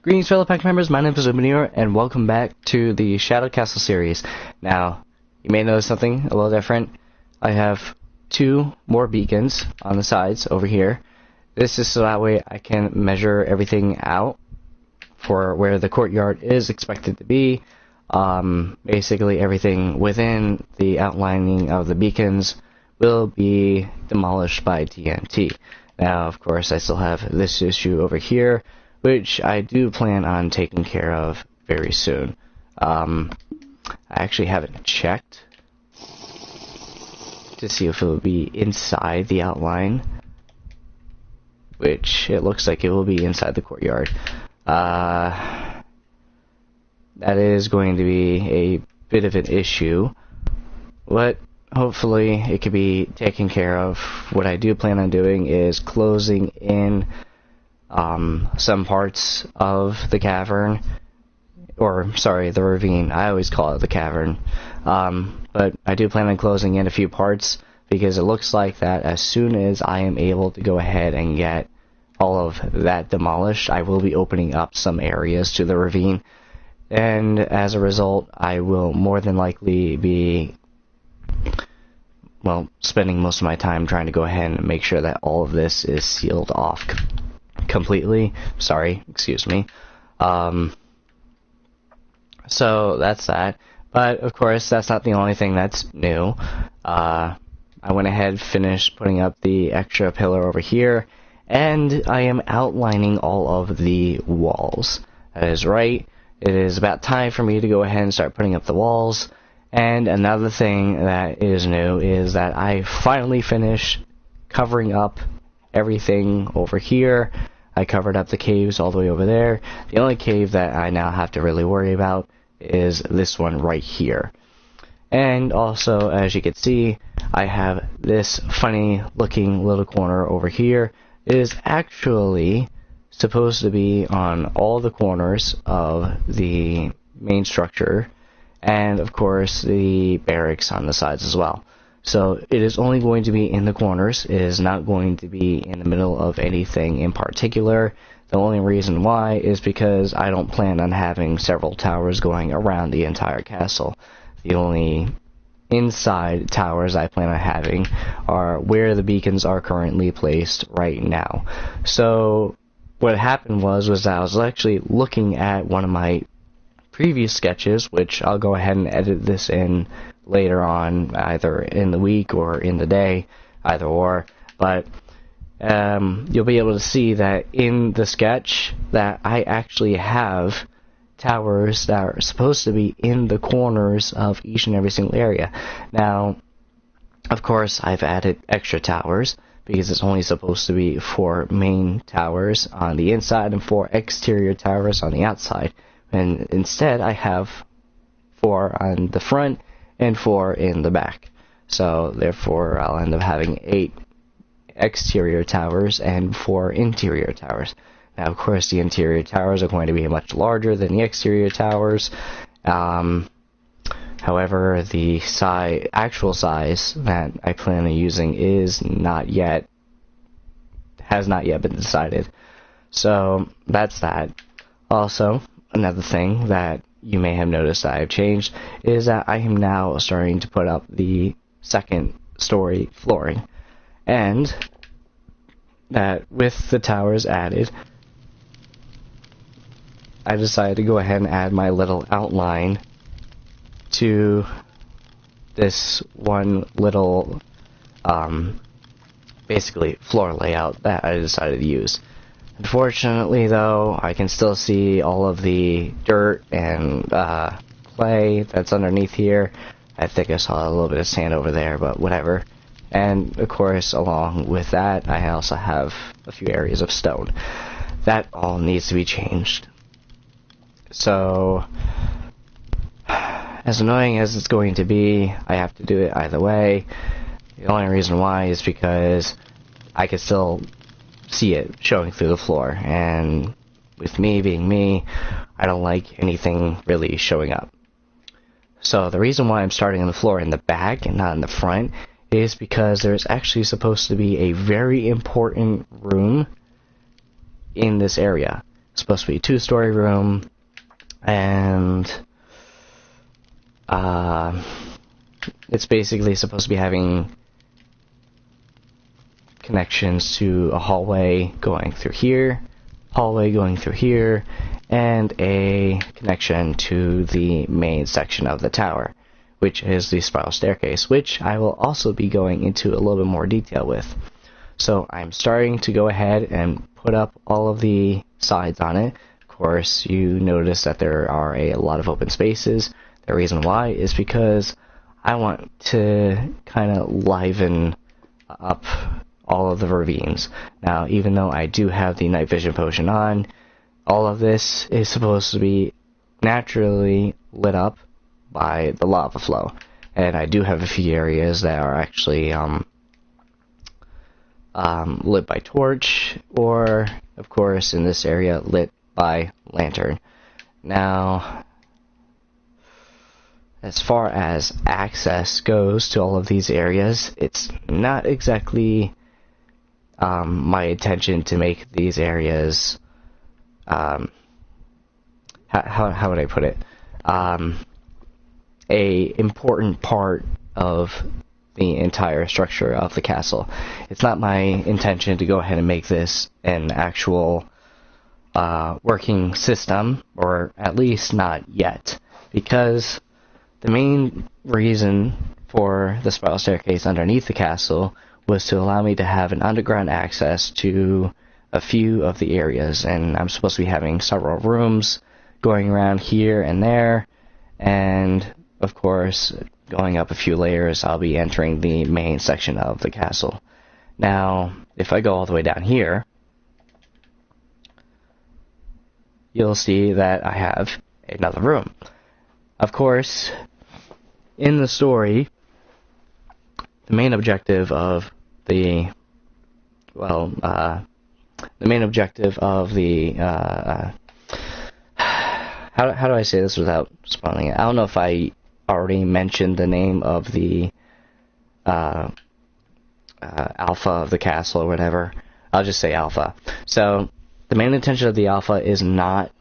Greetings fellow pack members, my name is Ravine, and welcome back to the ShadowCastle Series. Now, you may notice something a little different. I have two more beacons on the sides over here. This is so that way I can measure everything out for where the courtyard is expected to be. Basically everything within the outlining of the beacons will be demolished by TNT. Now, of course, I still have this issue over here, which I do plan on taking care of very soon. I actually haven't checked to see if it will be inside the outline, which it looks like it will be inside the courtyard. That is going to be a bit of an issue, but hopefully it can be taken care of. What I do plan on doing is closing in some parts of the cavern, or sorry, the ravine. I always call it the cavern, but I do plan on closing in a few parts, because it looks like that as soon as I am able to go ahead and get all of that demolished, I will be opening up some areas to the ravine, and as a result I will more than likely be, well, spending most of my time trying to go ahead and make sure that all of this is sealed off completely. Sorry, excuse me. So that's that. But of course, that's not the only thing that's new. I went ahead, finished putting up the extra pillar over here, and I am outlining all of the walls. That is right. It is about time for me to go ahead and start putting up the walls. And another thing that is new is that I finally finished covering up everything over here. I covered up the caves all the way over there. The only cave that I now have to really worry about is this one right here. And also, as you can see, I have this funny looking little corner over here. It is actually supposed to be on all the corners of the main structure, and of course the barracks on the sides as well. So it is only going to be in the corners. It is not going to be in the middle of anything in particular. The only reason why is because I don't plan on having several towers going around the entire castle. The only inside towers I plan on having are where the beacons are currently placed right now. So what happened was that I was actually looking at one of my previous sketches, which I'll go ahead and edit this in later on, either in the week or in the day, either or. But you'll be able to see that in the sketch that I actually have towers that are supposed to be in the corners of each and every single area. Now, of course, I've added extra towers, because it's only supposed to be 4 main towers on the inside and 4 exterior towers on the outside. And instead I have 4 on the front and 4 in the back. So therefore I'll end up having 8 exterior towers and 4 interior towers. Now of course the interior towers are going to be much larger than the exterior towers. However, the actual size that I plan on using has not yet been decided. So that's that. Also, another thing that you may have noticed that I've changed is that I am now starting to put up the 2nd story flooring, and that with the towers added, I decided to go ahead and add my little outline to this one little basically floor layout that I decided to use. Unfortunately, though, I can still see all of the dirt and clay that's underneath here. I think I saw a little bit of sand over there, but whatever. And, of course, along with that, I also have a few areas of stone. That all needs to be changed. So, as annoying as it's going to be, I have to do it either way. The only reason why is because I can still see it showing through the floor, and with me being me, I don't like anything really showing up. So the reason why I'm starting on the floor in the back and not in the front is because there's actually supposed to be a very important room in this area. supposed to be a 2-story room, and it's basically supposed to be having connections to a hallway going through here, and a connection to the main section of the tower, which is the spiral staircase, which I will also be going into a little bit more detail with. So I'm starting to go ahead and put up all of the sides on it. Of course, you notice that there are a lot of open spaces. The reason why is because I want to kind of liven up all of the ravines. Now, even though I do have the night vision potion on, all of this is supposed to be naturally lit up by the lava flow. And I do have a few areas that are actually lit by torch, or, of course, in this area, lit by lantern. Now, as far as access goes to all of these areas, it's not exactly my intention to make these areas, how would I put it, a important part of the entire structure of the castle. It's not my intention to go ahead and make this an actual working system, or at least not yet, because the main reason for the spiral staircase underneath the castle was to allow me to have an underground access to a few of the areas, and I'm supposed to be having several rooms going around here and there, and of course, going up a few layers, I'll be entering the main section of the castle. Now, if I go all the way down here, you'll see that I have another room. Of course, in the story, the main objective of the, how do I say this without spoiling it? I don't know if I already mentioned the name of the alpha of the castle or whatever. I'll just say alpha. So the main intention of the alpha is not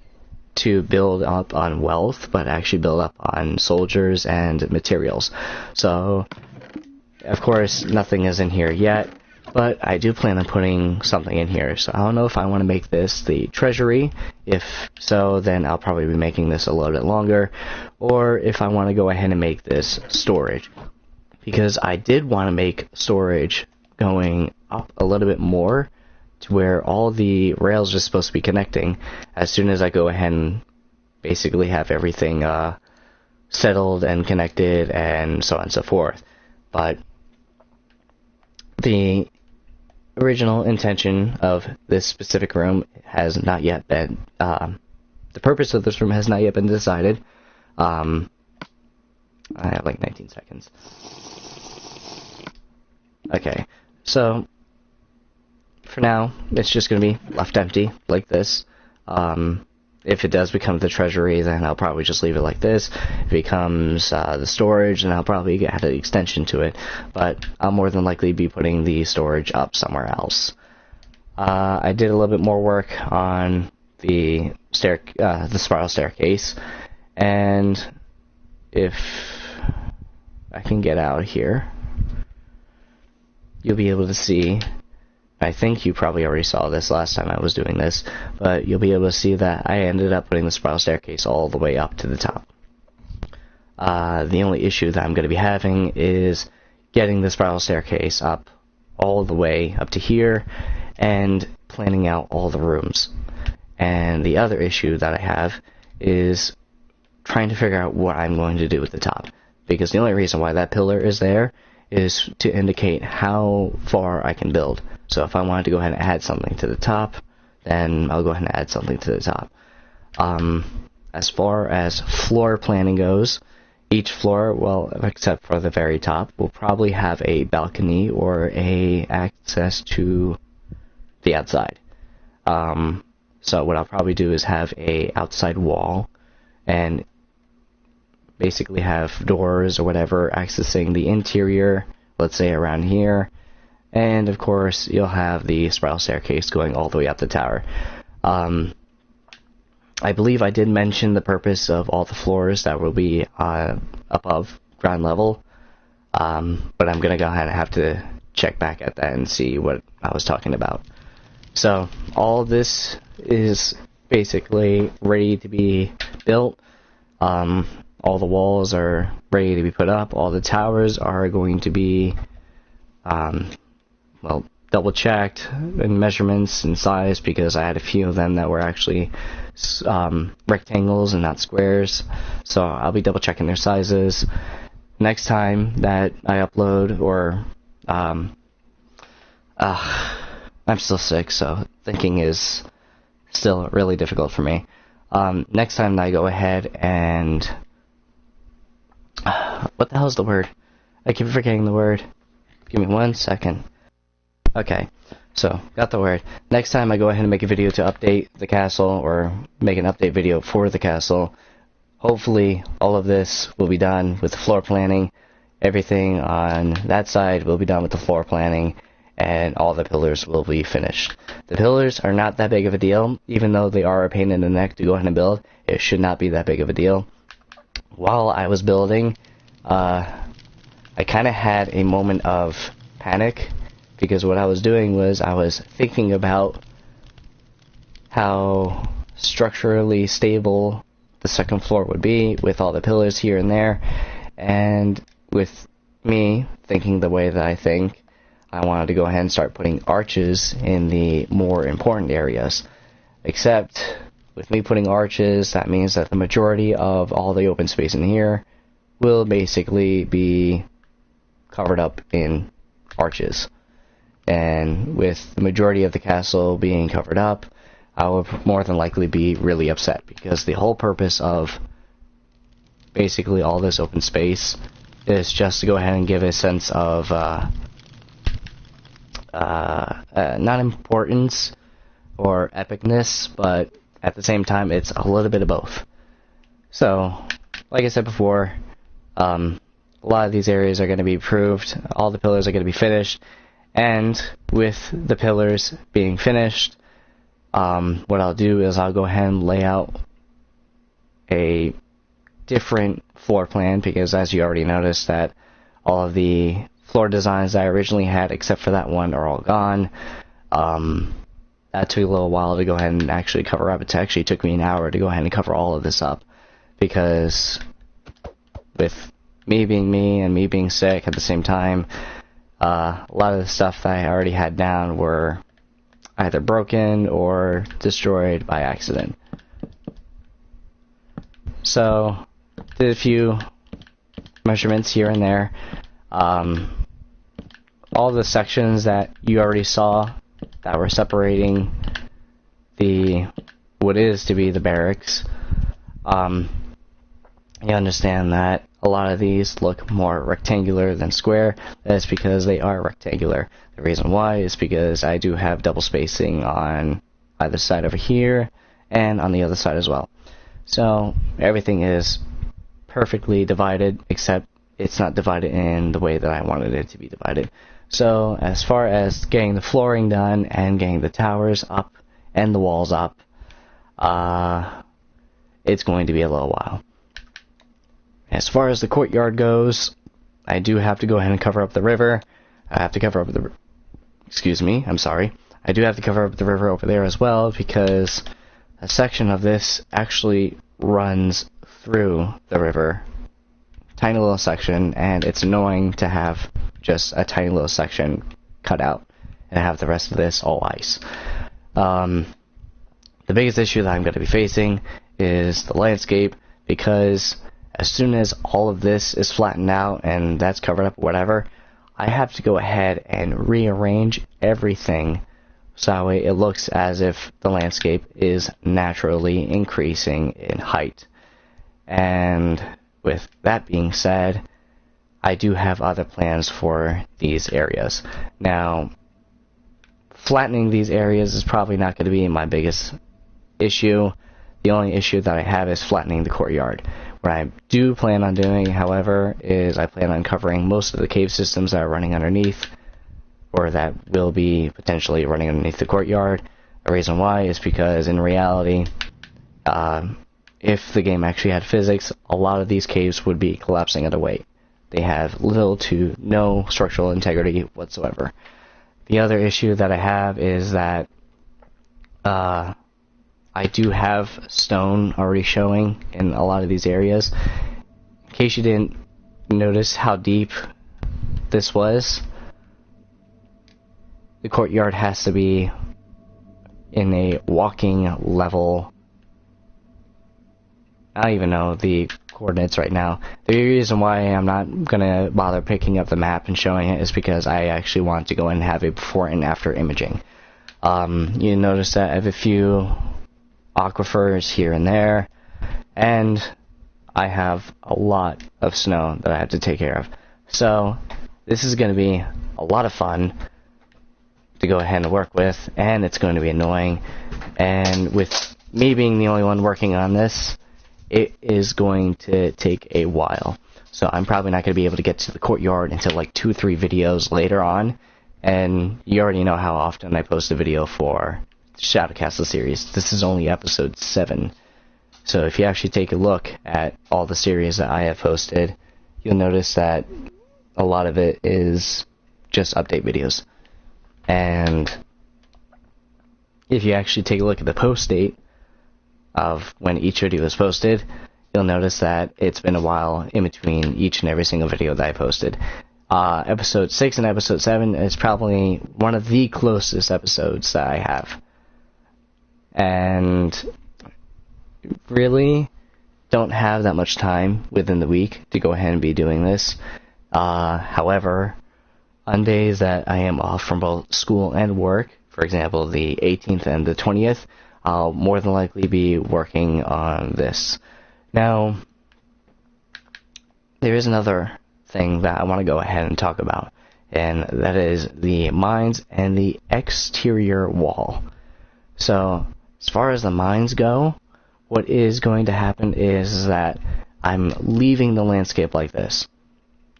to build up on wealth, but actually build up on soldiers and materials. So, of course, nothing is in here yet, but I do plan on putting something in here. So I don't know if I want to make this the treasury. If so, then I'll probably be making this a little bit longer, or if I want to go ahead and make this storage, because I did want to make storage going up a little bit more to where all the rails are supposed to be connecting as soon as I go ahead and basically have everything settled and connected and so on and so forth. But the original intention of this specific room has not yet been, the purpose of this room has not yet been decided. I have like 19 seconds. Okay, so for now, it's just going to be left empty like this. If it does become the treasury, then I'll probably just leave it like this. If it becomes the storage, then I'll probably add an extension to it. But I'll more than likely be putting the storage up somewhere else. I did a little bit more work on the spiral staircase, and if I can get out here, you'll be able to see. I think you probably already saw this last time I was doing this, but you'll be able to see that I ended up putting the spiral staircase all the way up to the top. The only issue that I'm going to be having is getting the spiral staircase up all the way up to here and planning out all the rooms. And the other issue that I have is trying to figure out what I'm going to do with the top, because the only reason why that pillar is there is to indicate how far I can build. So if I wanted to go ahead and add something to the top, then I'll go ahead and add something to the top. As far as floor planning goes, each floor, well, except for the very top, will probably have a balcony or a access to the outside. So what I'll probably do is have a outside wall and basically have doors or whatever accessing the interior, let's say around here. And of course, you'll have the spiral staircase going all the way up the tower. I believe I did mention the purpose of all the floors that will be above ground level, but I'm going to go ahead and have to check back at that and see what I was talking about. So all of this is basically ready to be built. All the walls are ready to be put up. All the towers are going to be, well, double checked in measurements and size, because I had a few of them that were actually rectangles and not squares. So I'll be double checking their sizes. Next time that I upload, or I'm still sick, so thinking is still really difficult for me. Next time that I go ahead and what the hell is the word? I keep forgetting the word. Give me 1 second. Okay, so got the word. Next time I go ahead and make a video to update the castle, or make an update video for the castle. Hopefully all of this will be done with the floor planning. Everything on that side will be done with the floor planning, and all the pillars will be finished. The pillars are not that big of a deal, even though they are a pain in the neck to go ahead and build. It should not be that big of a deal. While I was building, I kind of had a moment of panic, because what I was doing was I was thinking about how structurally stable the second floor would be with all the pillars here and there, and with me thinking the way that I think, I wanted to go ahead and start putting arches in the more important areas. Except with me putting arches, that means that the majority of all the open space in here will basically be covered up in arches. And with the majority of the castle being covered up, I would more than likely be really upset, because the whole purpose of basically all this open space is just to go ahead and give a sense of not importance or epicness, but at the same time it's a little bit of both. So, like I said before, a lot of these areas are going to be improved, all the pillars are going to be finished, and with the pillars being finished, what I'll do is I'll go ahead and lay out a different floor plan, because as you already noticed that all of the floor designs that I originally had, except for that one, are all gone. That took a little while to go ahead and actually cover up. It actually took me an hour to go ahead and cover all of this up, because with me being me and me being sick at the same time, a lot of the stuff that I already had down were either broken or destroyed by accident. So, did a few measurements here and there. All the sections that you already saw that were separating the what is to be the barracks, you understand that a lot of these look more rectangular than square. That's because they are rectangular. The reason why is because I do have double spacing on either side over here and on the other side as well. So everything is perfectly divided, except it's not divided in the way that I wanted it to be divided. So as far as getting the flooring done and getting the towers up and the walls up, it's going to be a little while. As far as the courtyard goes, I do have to go ahead and cover up the river. I have to cover up the... Excuse me, I'm sorry. I do have to cover up the river over there as well, because a section of this actually runs through the river. Tiny little section, and it's annoying to have just a tiny little section cut out and have the rest of this all ice. The biggest issue that I'm going to be facing is the landscape, because as soon as all of this is flattened out and that's covered up, whatever, I have to go ahead and rearrange everything so that way it looks as if the landscape is naturally increasing in height. And with that being said, I do have other plans for these areas. Now, flattening these areas is probably not going to be my biggest issue. The only issue that I have is flattening the courtyard. What I do plan on doing, however, is I plan on covering most of the cave systems that are running underneath, or that will be potentially running underneath the courtyard. The reason why is because in reality, if the game actually had physics, a lot of these caves would be collapsing under weight. They have little to no structural integrity whatsoever. The other issue that I have is that I do have stone already showing in a lot of these areas. In case you didn't notice how deep this was, the courtyard has to be in a walking level. I don't even know the coordinates right now. The reason why I'm not gonna bother picking up the map and showing it is because I actually want to go and have a before and after imaging. You notice that I have a few aquifers here and there, and I have a lot of snow that I have to take care of. So this is going to be a lot of fun to go ahead and work with, and it's going to be annoying. And with me being the only one working on this, it is going to take a while. So I'm probably not going to be able to get to the courtyard until like 2 or 3 videos later on. And you already know how often I post a video for ShadowCastle Series. This is only episode 7. So if you actually take a look at all the series that I have posted, you'll notice that a lot of it is just update videos. And if you actually take a look at the post date of when each video was posted, you'll notice that it's been a while in between each and every single video that I posted. Episode 6 and episode 7 is probably one of the closest episodes that I have. And really don't have that much time within the week to go ahead and be doing this. However, on days that I am off from both school and work, for example, the 18th and the 20th, I'll more than likely be working on this. Now, there is another thing that I want to go ahead and talk about, and that is the mines and the exterior wall. So, as far as the mines go, what is going to happen is that I'm leaving the landscape like this.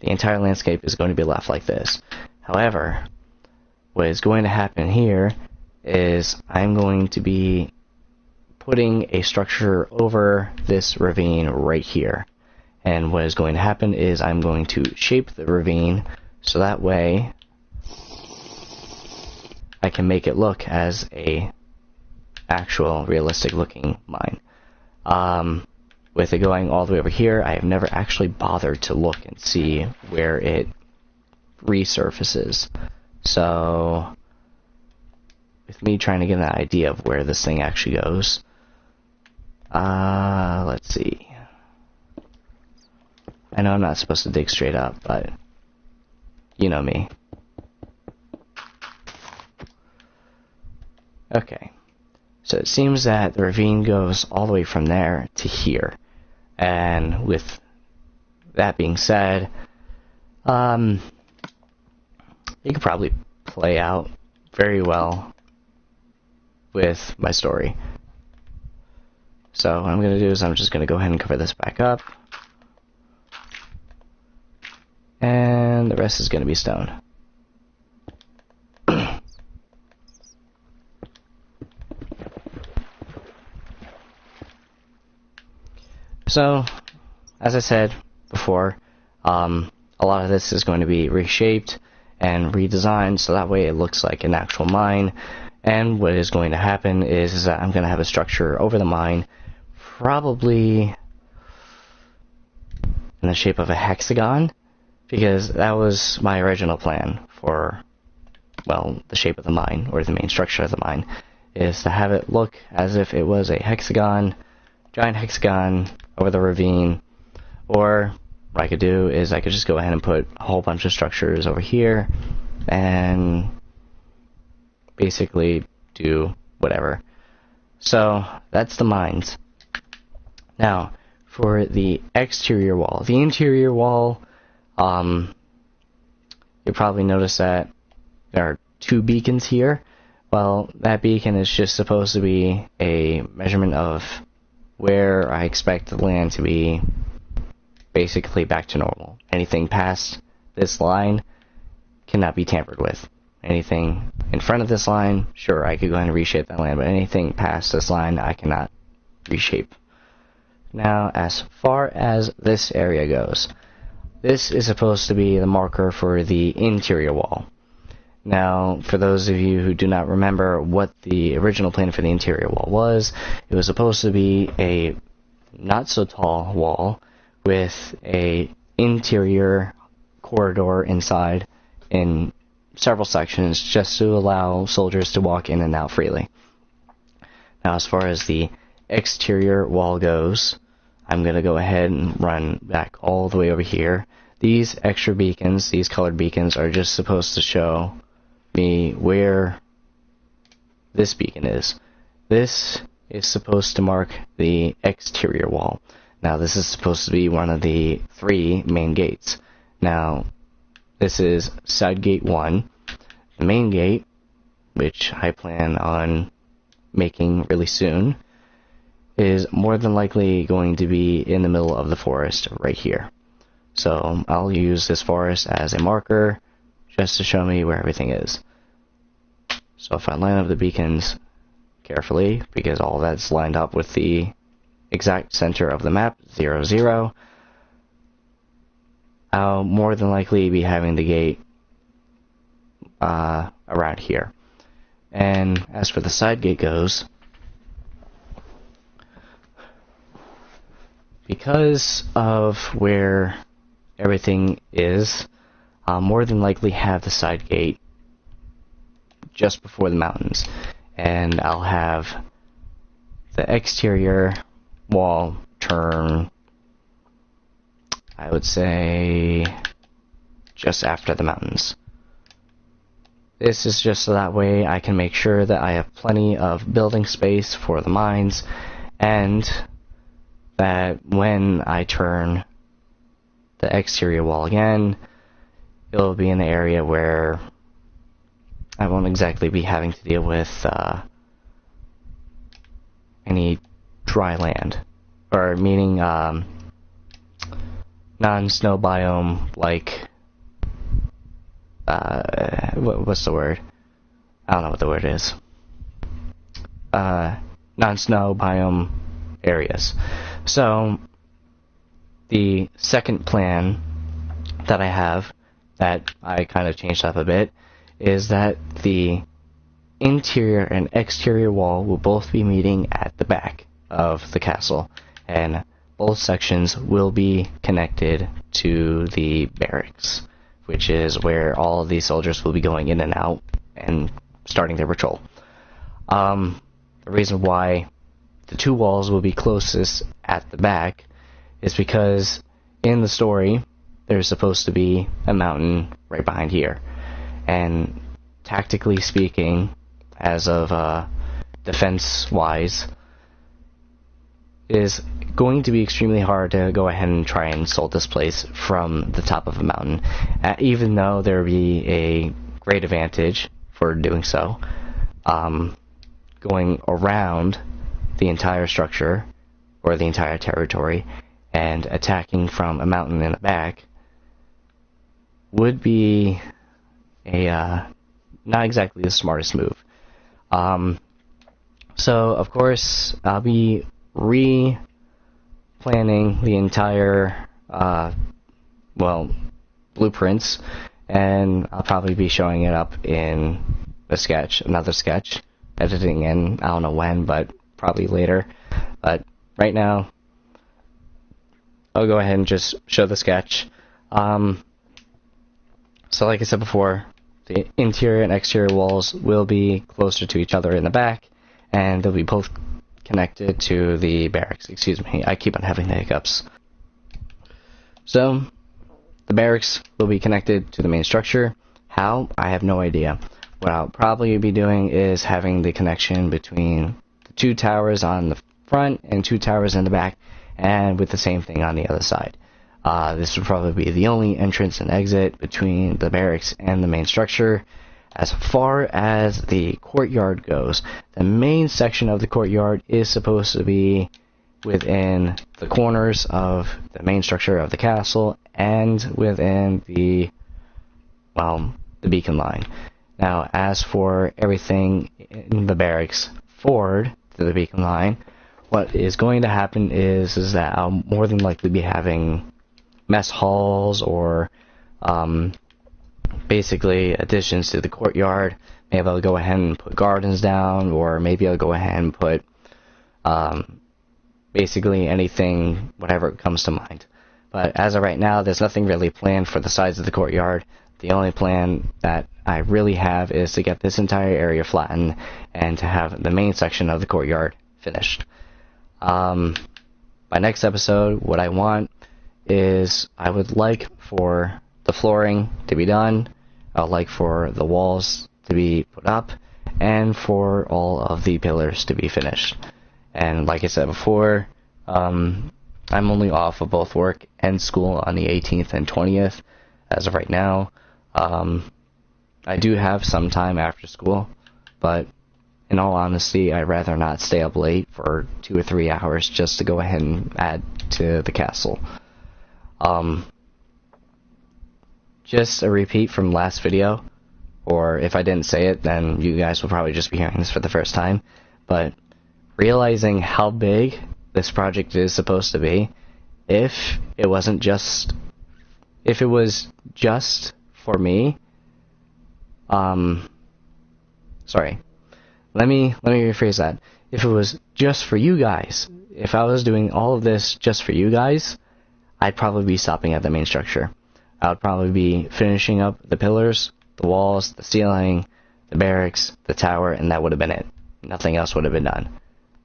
The entire landscape is going to be left like this. However, what is going to happen here is I'm going to be putting a structure over this ravine right here. And what is going to happen is I'm going to shape the ravine so that way I can make it look as a actual realistic looking mine. With it going all the way over here, I have never actually bothered to look and see where it resurfaces. So with me trying to get an idea of where this thing actually goes, let's see. I know I'm not supposed to dig straight up, but you know me. Okay. So it seems that the ravine goes all the way from there to here. And with that being said, it could probably play out very well with my story. So what I'm going to do is I'm just going to go ahead and cover this back up. And the rest is going to be stone. So, as I said before, a lot of this is going to be reshaped and redesigned so that way it looks like an actual mine. And what is going to happen is that I'm going to have a structure over the mine, probably in the shape of a hexagon, because that was my original plan for, well, the shape of the mine, or the main structure of the mine, is to have it look as if it was a hexagon, giant hexagon over the ravine. Or what I could do is I could just go ahead and put a whole bunch of structures over here and basically do whatever. So that's the mines. Now for the exterior wall. The interior wall, you'll probably notice that there are 2 beacons here. Well, that beacon is just supposed to be a measurement of where I expect the land to be basically back to normal. Anything past this line cannot be tampered with. Anything in front of this line, sure, I could go ahead and reshape that land, but anything past this line, I cannot reshape. Now, as far as this area goes, this is supposed to be the marker for the interior wall. Now, for those of you who do not remember what the original plan for the interior wall was, it was supposed to be a not so tall wall with a interior corridor inside in several sections just to allow soldiers to walk in and out freely. Now, as far as the exterior wall goes, I'm going to go ahead and run back all the way over here. These extra beacons, these colored beacons, are just supposed to show me where this beacon is. This is supposed to mark the exterior wall. Now, this is supposed to be one of the 3 main gates. Now, this is side gate 1. The main gate, which I plan on making really soon, is more than likely going to be in the middle of the forest right here. So I'll use this forest as a marker just to show me where everything is. So if I line up the beacons carefully, because all that's lined up with the exact center of the map, 0, 0, I'll more than likely be having the gate around here. And as for the side gate goes, because of where everything is, I'll more than likely have the side gate just before the mountains, and I'll have the exterior wall turn, I would say, just after the mountains. This is just so that way I can make sure that I have plenty of building space for the mines, and that when I turn the exterior wall again, it'll be in the area where I won't exactly be having to deal with any dry land, or meaning non-snow biome, like what's the word? I don't know what the word is. Non-snow biome areas. So the second plan that I have, that I kind of changed up a bit, is that the interior and exterior wall will both be meeting at the back of the castle, and both sections will be connected to the barracks, which is where all of these soldiers will be going in and out and starting their patrol. The reason why the 2 walls will be closest at the back is because in the story there's supposed to be a mountain right behind here, and tactically speaking, as of defense wise, is going to be extremely hard to go ahead and try and assault this place from the top of a mountain, even though there would be a great advantage for doing so. Going around the entire structure or the entire territory and attacking from a mountain in the back would be a not exactly the smartest move. So of course I'll be planning the entire blueprints, and I'll probably be showing it up in another sketch, editing in, I don't know when, but probably later. But right now I'll go ahead and just show the sketch. So like I said before, the interior and exterior walls will be closer to each other in the back, and they'll be both connected to the barracks. Excuse me, I keep on having the hiccups. So the barracks will be connected to the main structure. How? I have no idea. What I'll probably be doing is having the connection between the 2 towers on the front and 2 towers in the back, and with the same thing on the other side. This would probably be the only entrance and exit between the barracks and the main structure. As far as the courtyard goes, the main section of the courtyard is supposed to be within the corners of the main structure of the castle and within the beacon line. Now, as for everything in the barracks forward to the beacon line, what is going to happen is that I'll more than likely be having mess halls or basically additions to the courtyard. Maybe I'll go ahead and put gardens down, or maybe I'll go ahead and put basically anything, whatever comes to mind. But as of right now, there's nothing really planned for the sides of the courtyard. The only plan that I really have is to get this entire area flattened and to have the main section of the courtyard finished. By next episode, what I want is I would like for the flooring to be done. I would like for the walls to be put up and for all of the pillars to be finished. And like I said before, I'm only off of both work and school on the 18th and 20th as of right now. I do have some time after school, but in all honesty, I'd rather not stay up late for 2 or 3 hours just to go ahead and add to the castle. Just a repeat from last video, or if I didn't say it, then you guys will probably just be hearing this for the first time, but realizing how big this project is supposed to be, if it was just for me, sorry, let me rephrase that. If it was just for you guys, if I was doing all of this just for you guys, I'd probably be stopping at the main structure. I would probably be finishing up the pillars, the walls, the ceiling, the barracks, the tower, and that would have been it. Nothing else would have been done.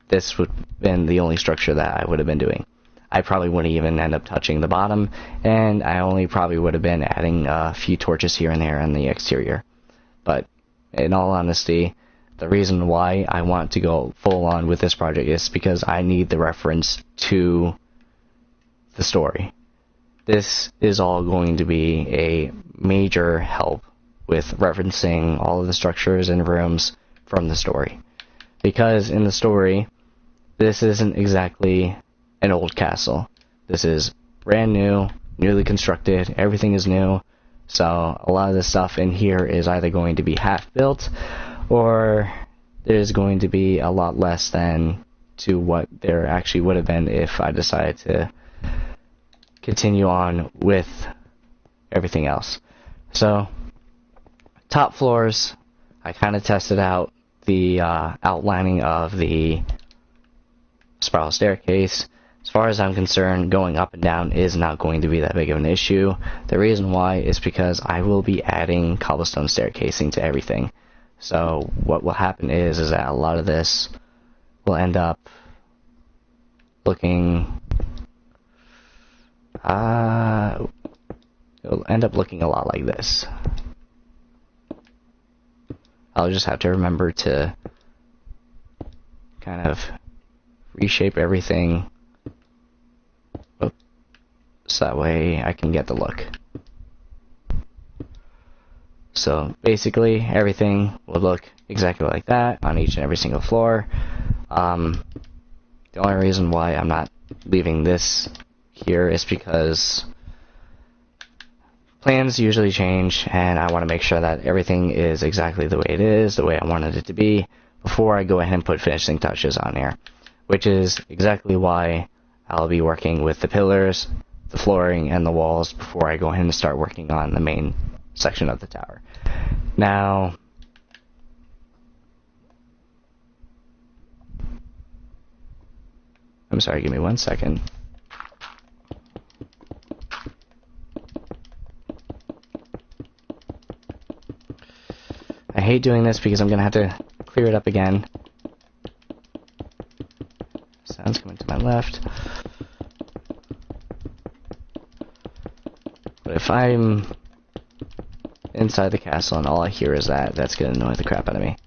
This would have been the only structure that I would have been doing. I probably wouldn't even end up touching the bottom, and I only probably would have been adding a few torches here and there on the exterior. But in all honesty, the reason why I want to go full on with this project is because I need the reference to the story. This is all going to be a major help with referencing all of the structures and rooms from the story. Because in the story, this isn't exactly an old castle. This is brand new, newly constructed, everything is new. So a lot of the stuff in here is either going to be half built, or there's going to be a lot less than to what there actually would have been if I decided to continue on with everything else. So top floors, I kind of tested out the outlining of the spiral staircase. As far as I'm concerned, going up and down is not going to be that big of an issue. The reason why is because I will be adding cobblestone staircasing to everything. So what will happen is that a lot of this will end up looking it'll end up looking a lot like this. I'll just have to remember to kind of reshape everything so that way I can get the look. So basically everything will look exactly like that on each and every single floor. The only reason why I'm not leaving this here is because plans usually change, and I want to make sure that everything is exactly the way it is, the way I wanted it to be, before I go ahead and put finishing touches on here. Which is exactly why I'll be working with the pillars, the flooring, and the walls before I go ahead and start working on the main section of the tower. Now, I'm sorry, give me 1 second. I hate doing this because I'm going to have to clear it up again. Sounds coming to my left. But if I'm inside the castle and all I hear is that, that's going to annoy the crap out of me.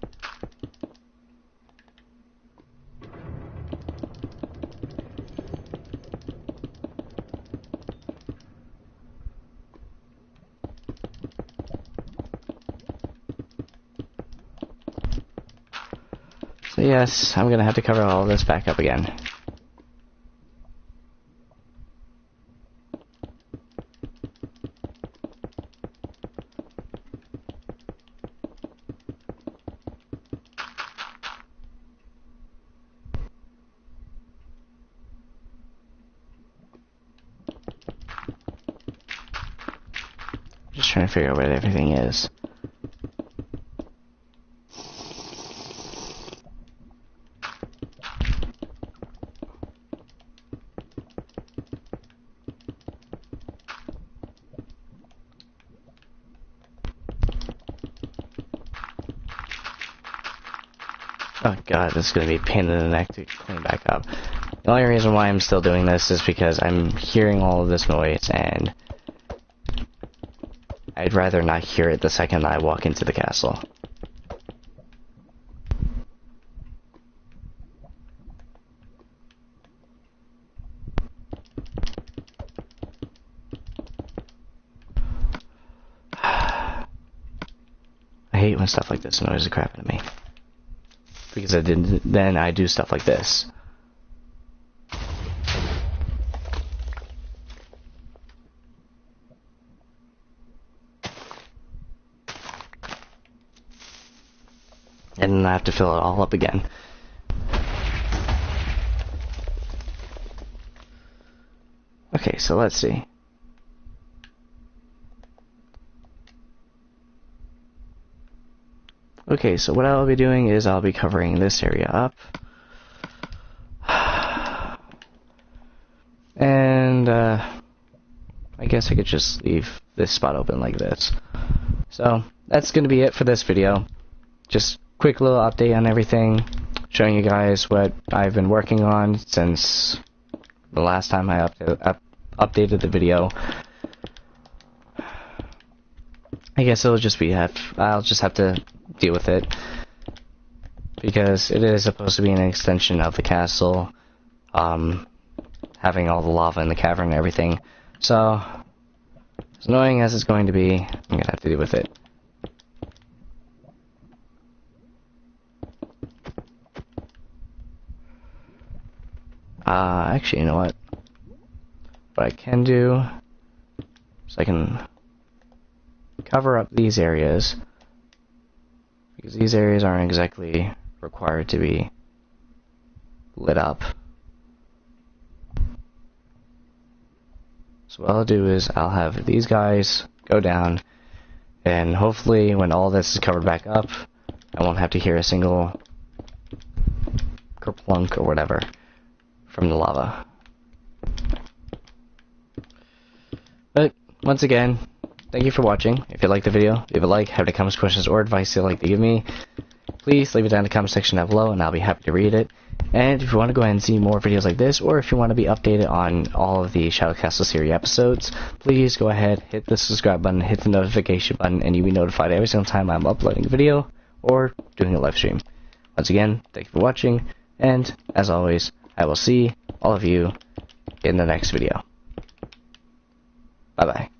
So yes, I'm going to have to cover all of this back up again. trying to figure out where everything is. Oh god, this is going to be a pain in the neck to clean back up. The only reason why I'm still doing this is because I'm hearing all of this noise, and I'd rather not hear it the second I walk into the castle. I hate when stuff like this annoys the crap out of me. Because then I do stuff like this. And then I have to fill it all up again. Okay, so let's see. Okay, so what I'll be doing is I'll be covering this area up. And, I guess I could just leave this spot open like this. So, that's going to be it for this video. Just quick little update on everything, showing you guys what I've been working on since the last time I updated the video. I guess it'll just be I'll just have to deal with it, because it is supposed to be an extension of the castle, having all the lava in the cavern and everything. So, as annoying as it's going to be, I'm gonna have to deal with it. Actually, you know what? What I can do is I can cover up these areas, because these areas aren't exactly required to be lit up. So what I'll do is I'll have these guys go down, and hopefully when all this is covered back up, I won't have to hear a single kerplunk or whatever from the lava. But once again, thank you for watching. If you liked the video, leave a like, have any comments, questions, or advice you'd like to give me, please leave it down in the comment section down below, and I'll be happy to read it. And if you want to go ahead and see more videos like this, or if you want to be updated on all of the ShadowCastle Series episodes, please go ahead, hit the subscribe button, hit the notification button, and you'll be notified every single time I'm uploading a video or doing a live stream. Once again, thank you for watching, and as always, I will see all of you in the next video. Bye-bye.